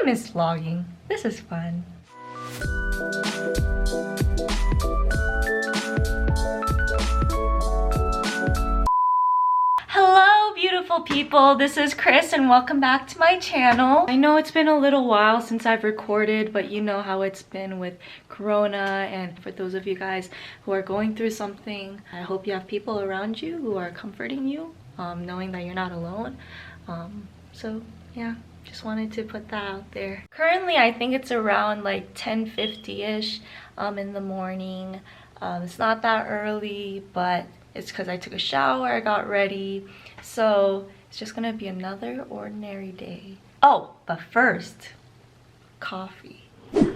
miss vlogging. This is fun. Hello beautiful people, this is Chris and welcome back to my channel. I know it's been a little while since I've recorded, but you know how it's been with Corona, and for those of you guys who are going through something, I hope you have people around you who are comforting you, knowing that you're not alone. So yeah, just wanted to put that out there. Currently I think it's around like 10:50ish in the morning. It's not that early, but it's because I took a shower, I got ready. So it's just gonna be another ordinary day. Oh, but first, coffee.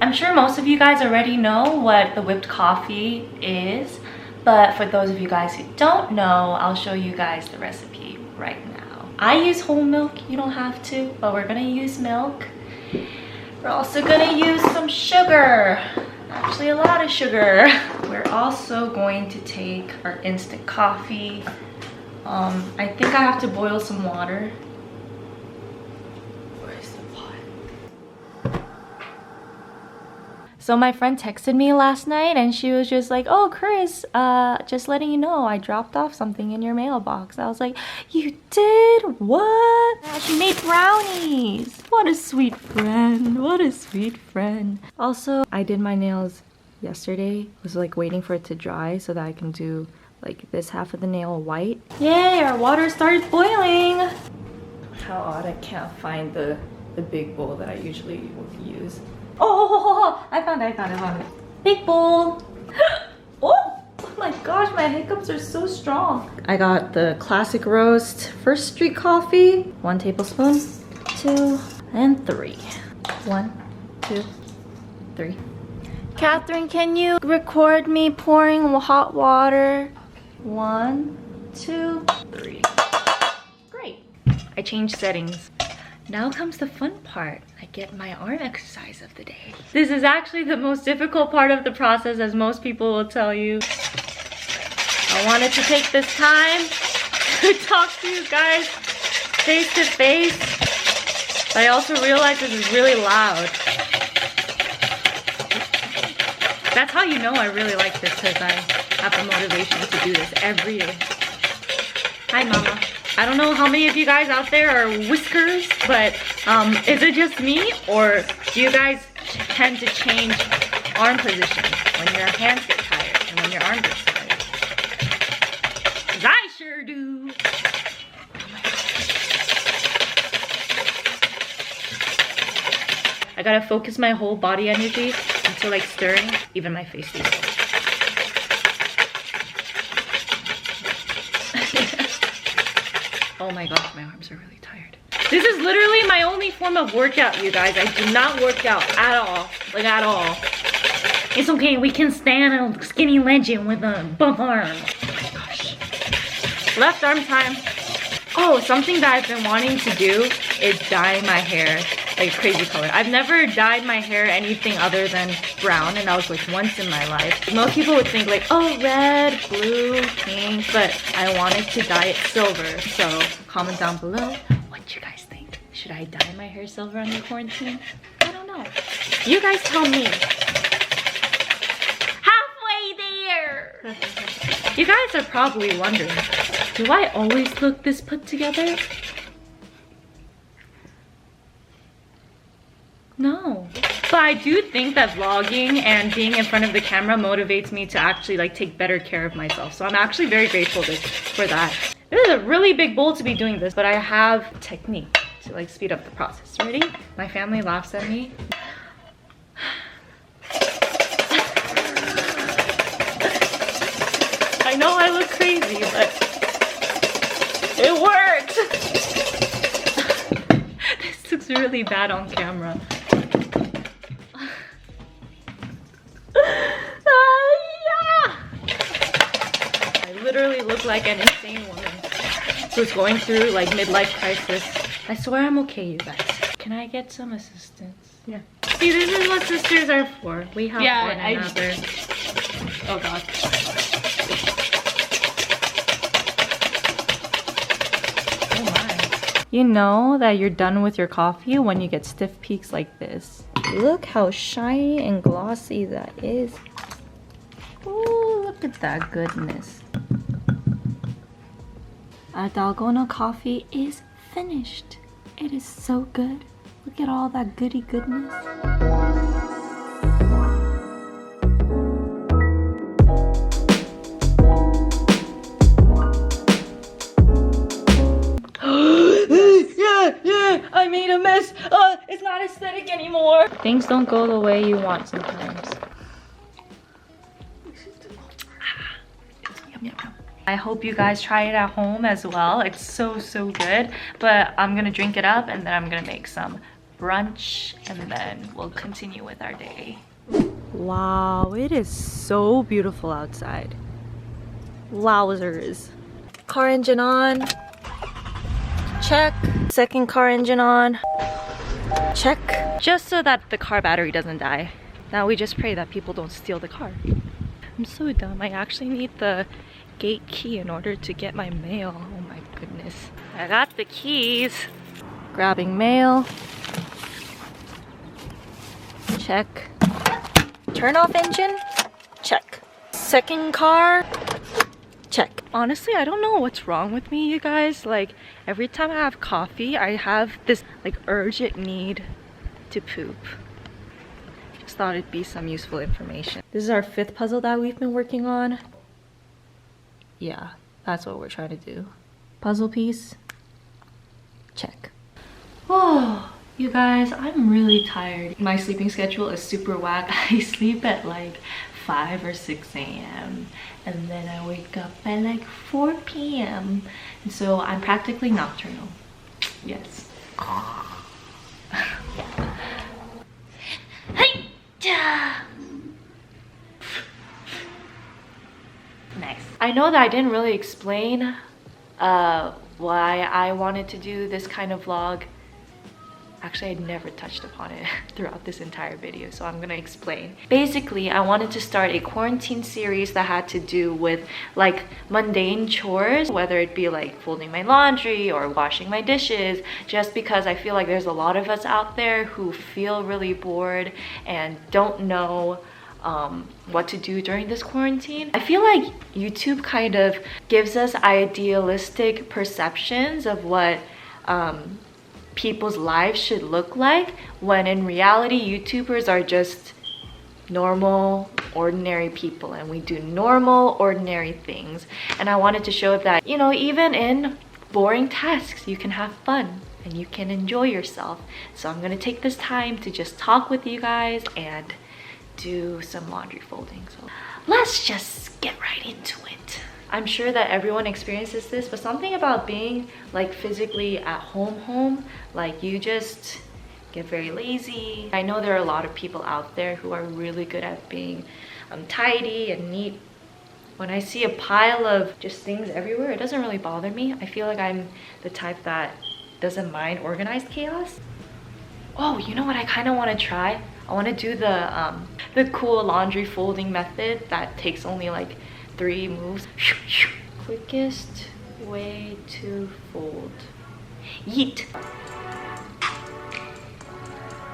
I'm sure most of you guys already know what the whipped coffee is, but for those of you guys who don't know, I'll show you guys the recipe right now. I use whole milk, you don't have to, but we're gonna use milk. We're also gonna use some sugar. Actually a lot of sugar. We're also going to take our instant coffee. I think I have to boil some water. Where's the pot? So my friend texted me last night and she was just like, oh Chris, just letting you know I dropped off something in your mailbox. I was like, you did? What? She made brownies. What a sweet friend. What a sweet friend. Also, I did my nails yesterday. I was like waiting for it to dry so that I can do like this half of the nail white. Yay, our water started boiling. How odd, I can't find the big bowl that I usually would use. Oh, I found it. Big bowl. Oh my gosh, my hiccups are so strong. I got the classic roast First Street coffee. 1 tablespoon, 2, and 3. 1, 2, 3. Catherine, can you record me pouring hot water? 1, 2, 3. Great. I changed settings. Now comes the fun part. I get my arm exercise of the day. This is actually the most difficult part of the process, as most people will tell you. I wanted to take this time to talk to you guys face to face, but I also realized this is really loud. That's how you know I really like this, because I have the motivation to do this every day. Hi mama. I don't know how many of you guys out there are whiskers, but is it just me, or do you guys tend to change arm position when your hands get tired and when your arm gets tired? 'Cause I sure do. Oh my gosh. I gotta focus my whole body energy into like stirring, even my face is. Oh my gosh, my arms are really tired. This is literally my only form of workout, you guys. I do not work out at all. Like, at all. It's okay, we can stand a skinny legend with a bump arm. Oh my gosh. Left arm time. Oh, something that I've been wanting to do is dye my hair like a crazy color. I've never dyed my hair anything other than brown, and that was like once in my life. Most people would think like, oh, red, blue, pink, but I wanted to dye it silver. So comment down below what you guys think. Should I dye my hair silver under quarantine? I don't know. You guys tell me. Halfway there. You guys are probably wondering, do I always look this put together? No. But I do think that vlogging and being in front of the camera motivates me to actually like take better care of myself. So I'm actually very grateful for that. This is a really big bowl to be doing this, but I have technique to like speed up the process. Ready? My family laughs at me. I know I look crazy, but it worked. This looks really bad on camera. Literally look like an insane woman who's going through like midlife crisis. I swear I'm okay, you guys. Can I get some assistance? Yeah. See, this is what sisters are for. We help one another. Oh god. Oh my. You know that you're done with your coffee when you get stiff peaks like this. Look how shiny and glossy that is. Ooh, look at that goodness. Our dalgona coffee is finished. It is so good. Look at all that goody goodness. Yeah, I made a mess. It's not aesthetic anymore. Things don't go the way you want sometimes. I hope you guys try it at home as well. It's so good. But I'm gonna drink it up and then I'm gonna make some brunch and then we'll continue with our day. Wow, it is so beautiful outside. Wowzers. Car engine on. Check. Second car engine on. Check. Just so that the car battery doesn't die. Now we just pray that people don't steal the car. I'm so dumb. I actually need the gate key in order to get my mail. Oh my goodness. I got the keys. Grabbing mail. Check. Turn off engine. Check. Second car. Check. Honestly, I don't know what's wrong with me, you guys. Like, every time I have coffee, I have this like urgent need to poop. Just thought it'd be some useful information. This is our 5th puzzle that we've been working on. Yeah, that's what we're trying to do. Puzzle piece. Check. Oh, you guys, I'm really tired. My sleeping schedule is super whack. I sleep at like 5 or 6 a.m. and then I wake up at like 4 p.m. and so I'm practically nocturnal. Yes. Nice. I know that I didn't really explain why I wanted to do this kind of vlog. Actually, I never touched upon it throughout this entire video, so I'm gonna explain. Basically, I wanted to start a quarantine series that had to do with like mundane chores, whether it be like folding my laundry or washing my dishes, just because I feel like there's a lot of us out there who feel really bored and don't know what to do during this quarantine. I feel like YouTube kind of gives us idealistic perceptions of what people's lives should look like, when in reality YouTubers are just normal, ordinary people and we do normal, ordinary things. And I wanted to show that, you know, even in boring tasks you can have fun and you can enjoy yourself. So I'm gonna take this time to just talk with you guys and do some laundry folding. So let's just get right into it. I'm sure that everyone experiences this, but something about being like physically at home, like you just get very lazy. I know there are a lot of people out there who are really good at being tidy and neat. When I see a pile of just things everywhere, it doesn't really bother me. I feel like I'm the type that doesn't mind organized chaos. Oh, you know what I kind of want to try? I want to do the cool laundry folding method that takes only like 3 moves. Quickest way to fold. Yeet.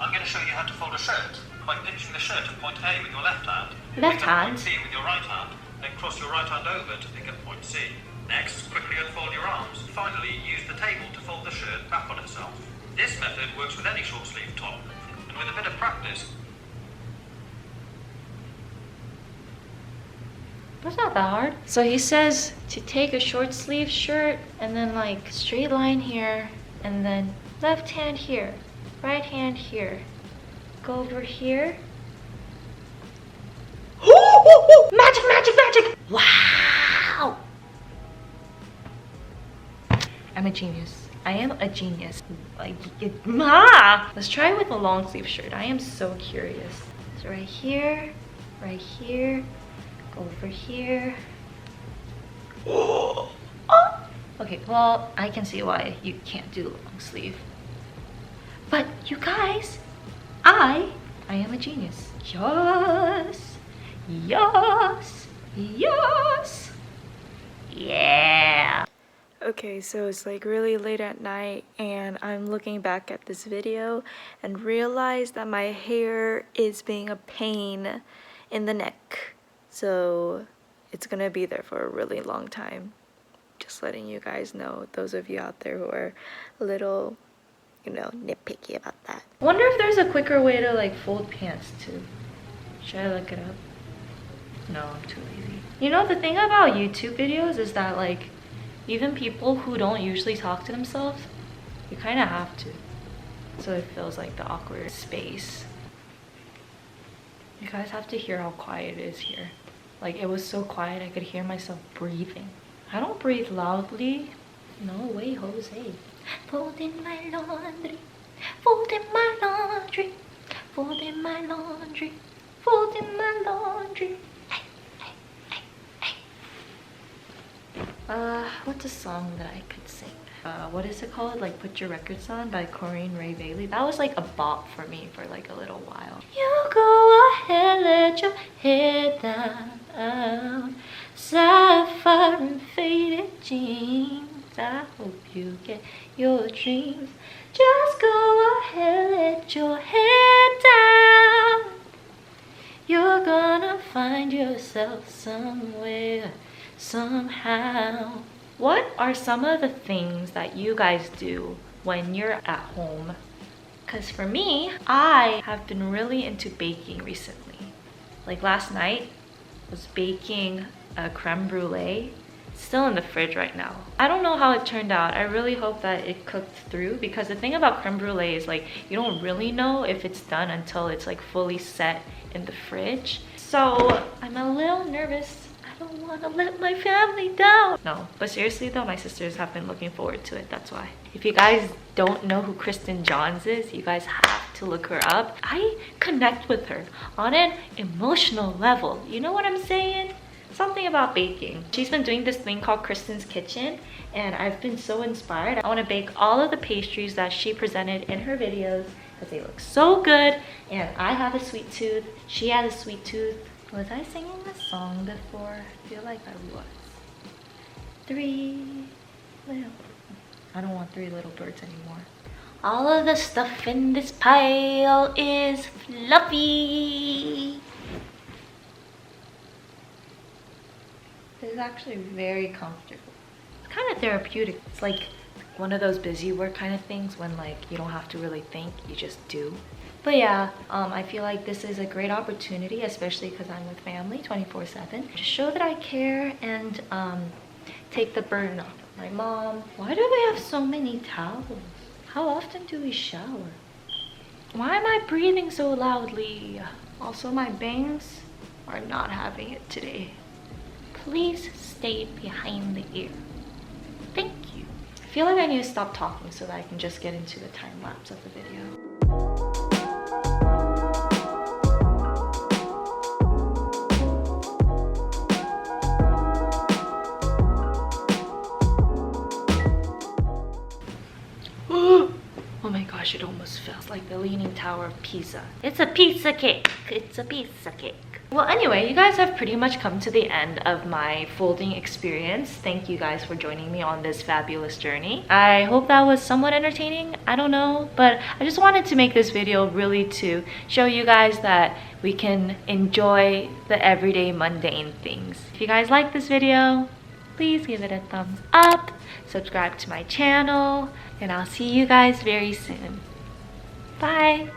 I'm going to show you how to fold a shirt by pinching the shirt at point A with your left hand. Left hand. Point C with your right hand, then cross your right hand over to pick up point C. Next, quickly unfold your arms. Finally, use the table to fold the shirt back on itself. This method works with any short sleeve top, and with a bit of practice. That's not that hard. So he says to take a short sleeve shirt and then like straight line here and then left hand here, right hand here, go over here. Magic, magic, magic! Wow! I'm a genius. I am a genius. Like, let's try it with a long sleeve shirt. I am so curious. So right here, over here. Oh. Okay, well, I can see why you can't do the long sleeve. But you guys, I am a genius. Yes, yes, yes. Yeah. Okay, so it's like really late at night and I'm looking back at this video and realize that my hair is being a pain in the neck. So it's gonna be there for a really long time. Just letting you guys know, those of you out there who are a little, you know, nitpicky about that. I wonder if there's a quicker way to like fold pants too. Should I look it up? No, I'm too lazy. You know, the thing about YouTube videos is that like even people who don't usually talk to themselves, you kind of have to. So it feels like the awkward space. You guys have to hear how quiet it is here. Like it was so quiet I could hear myself breathing. I don't breathe loudly. No way, Jose. Folding my laundry, folding my laundry, folding my laundry, folding my laundry. What's a song that I could sing? What is it called? Like Put Your Records On by Corinne Ray Bailey. That was like a bop for me for like a little while. You go ahead, let your head down. Sapphire and faded jeans. I hope you get your dreams. Just go ahead, let your head down. You're gonna find yourself somewhere, somehow. What are some of the things that you guys do when you're at home? Because for me, I have been really into baking recently. Like last night, I was baking a creme brulee. It's still in the fridge right now. I don't know how it turned out. I really hope that it cooked through, because the thing about creme brulee is like you don't really know if it's done until it's like fully set in the fridge. So I'm a little nervous. I don't want to let my family down. No, but seriously though, my sisters have been looking forward to it. That's why. If you guys don't know who Kristen Johns is, you guys have to look her up. I connect with her on an emotional level. You know what I'm saying? Something about baking. She's been doing this thing called Kristen's Kitchen, and I've been so inspired. I want to bake all of the pastries that she presented in her videos because they look so good, and I have a sweet tooth. She has a sweet tooth. Was I singing this song before? I feel like I was. I don't want 3 little birds anymore. All of the stuff in this pile is fluffy. This is actually very comfortable. It's kind of therapeutic. It's like one of those busy work kind of things when like you don't have to really think, you just do. But yeah, I feel like this is a great opportunity, especially because I'm with family 24/7, to show that I care and take the burden off of my mom. Why do we have so many towels? How often do we shower? Why am I breathing so loudly? Also, my bangs are not having it today. Please stay behind the ear. Thank you. I feel like I need to stop talking so that I can just get into the time lapse of the video. Oh my gosh, it almost feels like the Leaning Tower of Pisa. It's a pizza cake. It's a pizza cake. Well, anyway, you guys have pretty much come to the end of my folding experience. Thank you guys for joining me on this fabulous journey. I hope that was somewhat entertaining. I don't know, but I just wanted to make this video really to show you guys that we can enjoy the everyday mundane things. If you guys like this video, please give it a thumbs up, subscribe to my channel, and I'll see you guys very soon. Bye!